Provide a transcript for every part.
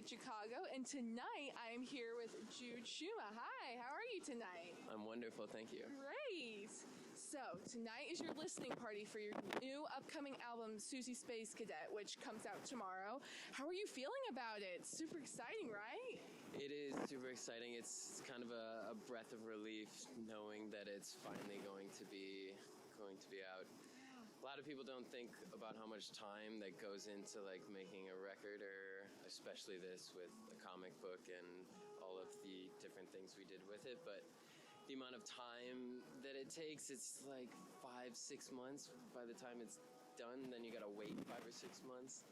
Chicago, and tonight I am here with Jude Schuma. Hi, how are you tonight? I'm wonderful, thank you. Great. So tonight is your listening party for your new upcoming album, Susie Space Cadet, which comes out tomorrow. How are you feeling about it? It's super exciting, right? It is super exciting. It's kind of a breath of relief knowing that it's finally going to be out. A lot of people don't think about how much time that goes into like making a record, or especially this with a comic book and all of the different things we did with it, but the amount of time that it takes, it's like 5-6 months by the time it's done. Then you gotta wait 5 or 6 months,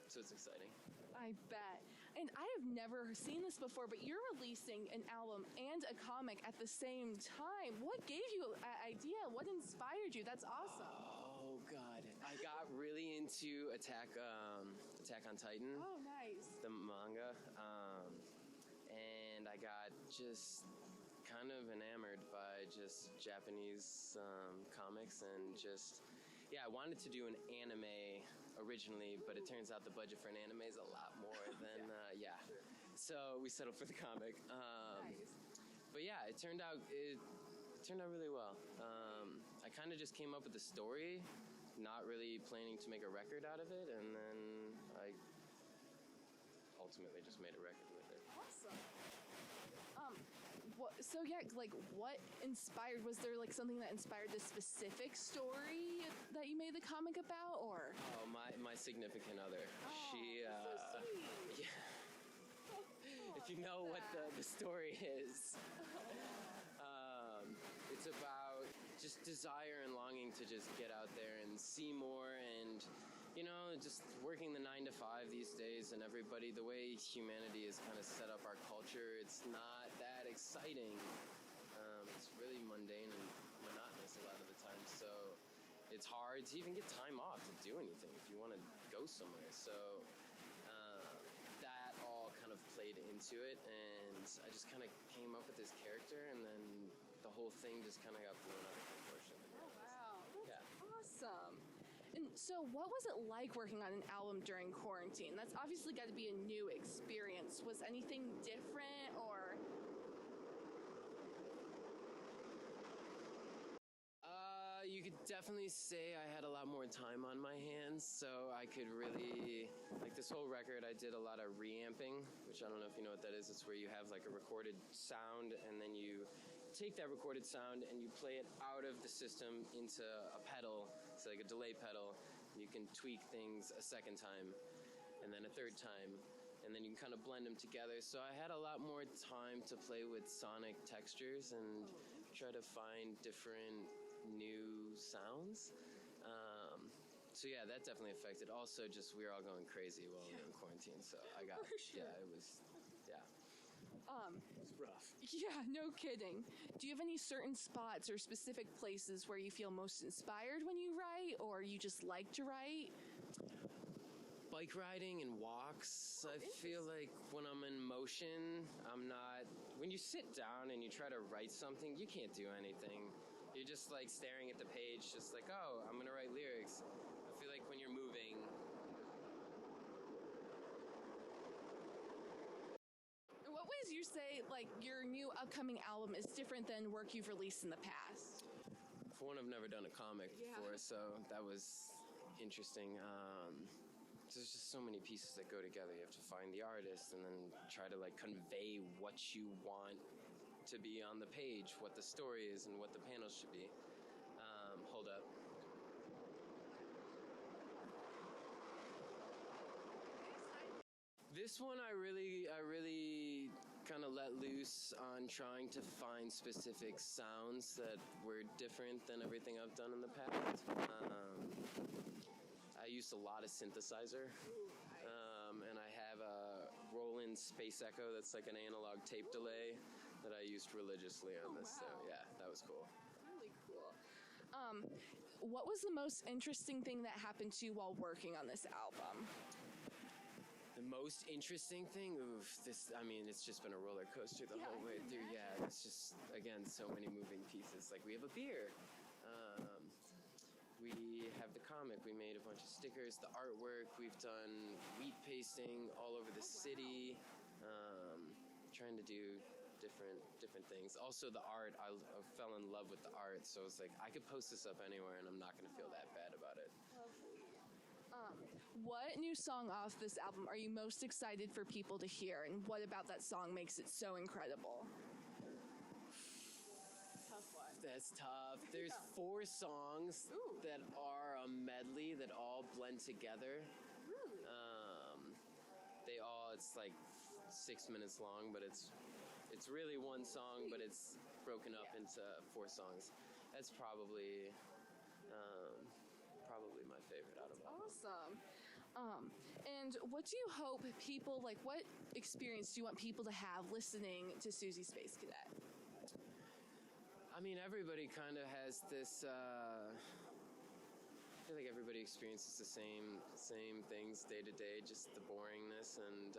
so it's exciting. I bet. And I have never seen this before, but you're releasing an album and a comic at the same time. What gave you an idea? What inspired you? That's awesome. Oh God, I got really into Attack on Titan. Oh, nice. The manga, and I got just kind of enamored by just Japanese comics, and just, yeah, I wanted to do an anime originally, but it turns out the budget for an anime is a lot more than, so we settled for the comic. Nice. But yeah, it turned out really well. I kind of just came up with the story, not really planning to make a record out of it, and then I ultimately just made a record with it. Awesome. What inspired, was there like something that inspired this specific story that you made the comic about, or? Oh, my significant other. Oh, She, so sweet. yeah. If you know what the story is, it's about just desire and longing to just get out there and see more, and just working the 9 to 5 these days, and everybody, the way humanity is kind of set up, our culture, it's not that exciting. It's really mundane and monotonous a lot of the time, so it's hard to even get time off to do anything if you want to go somewhere. So that all kind of played into it, and I just kind of came up with this character, and then the whole thing just kind of got blown out of proportion. Oh, wow. That's awesome. And so what was it like working on an album during quarantine? That's obviously got to be a new experience. Was anything different, or? You could definitely say I had a lot more time on my hands, so I could really, like this whole record, I did a lot of reamping, which I don't know if you know what that is. It's where you have like a recorded sound, and then you take that recorded sound and you play it out of the system into a pedal, so like a delay pedal. You can tweak things a second time, and then a third time, and then you can kind of blend them together. So I had a lot more time to play with sonic textures and try to find different new sounds. So yeah, that definitely affected. Also, just we were all going crazy while we were in quarantine, so I got, sure. it was rough. Yeah, no kidding. Do you have any certain spots or specific places where you feel most inspired when you write, or you just like to write? Bike riding and walks. I feel like when I'm in motion, when you sit down and you try to write something, you can't do anything. You're just like staring at the page, just like, oh, I'm gonna write lyrics. I feel like when you're moving. In what ways you say like your new upcoming album is different than work you've released in the past? For one, I've never done a comic before, so that was interesting. There's just so many pieces that go together. You have to find the artist and then try to like convey what you want to be on the page, what the story is, and what the panels should be. Hold up. This one I really kind of let loose on trying to find specific sounds that were different than everything I've done in the past. I used a lot of synthesizer, and I have a Roland Space Echo that's like an analog tape delay that I used religiously on this. Wow. So yeah, that was cool. Really cool. What was the most interesting thing that happened to you while working on this album? The most interesting thing, it's just been a roller coaster the whole way through. Yeah, it's just, again, so many moving pieces. Like, we have a beer. We have the comic. We made a bunch of stickers, the artwork. We've done wheat pasting all over the city. Trying to do different things. Also, the art. I fell in love with the art, so it's like I could post this up anywhere, and I'm not gonna feel that bad about it. What new song off this album are you most excited for people to hear, and what about that song makes it so incredible? Tough one. That's tough. There's 4 songs that are a medley that all blend together. Really? It's like 6 minutes long, but it's really one song, but it's broken up into 4 songs. That's probably my favorite out of all. Awesome. And what do you hope people, like, what experience do you want people to have listening to Susie Space Cadet? I mean, everybody kind of has this. I feel like everybody experiences the same things day to day, just the boringness and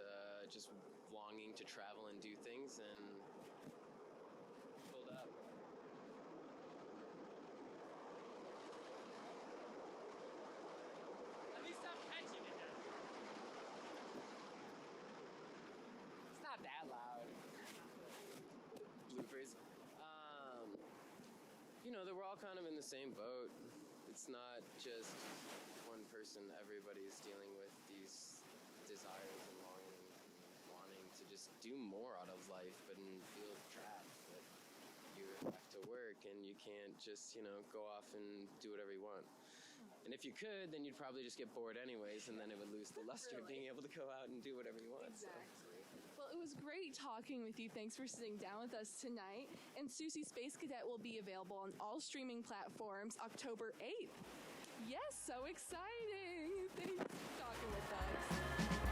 just longing to travel and do things. And hold up. At least I'm catching it now. It's not that loud. Bloopers. We're all kind of in the same boat. It's not just one person. Everybody's dealing with these desires and longing, wanting to just do more out of life, but feel trapped. That you have to work and you can't just, go off and do whatever you want. And if you could, then you'd probably just get bored anyways, and then it would lose the luster of being able to go out and do whatever you want. Exactly. Well, it was great talking with you. Thanks for sitting down with us tonight. And Susie Space Cadet will be available on all streaming platforms October 8th. Yes, so exciting. Thanks for talking with us.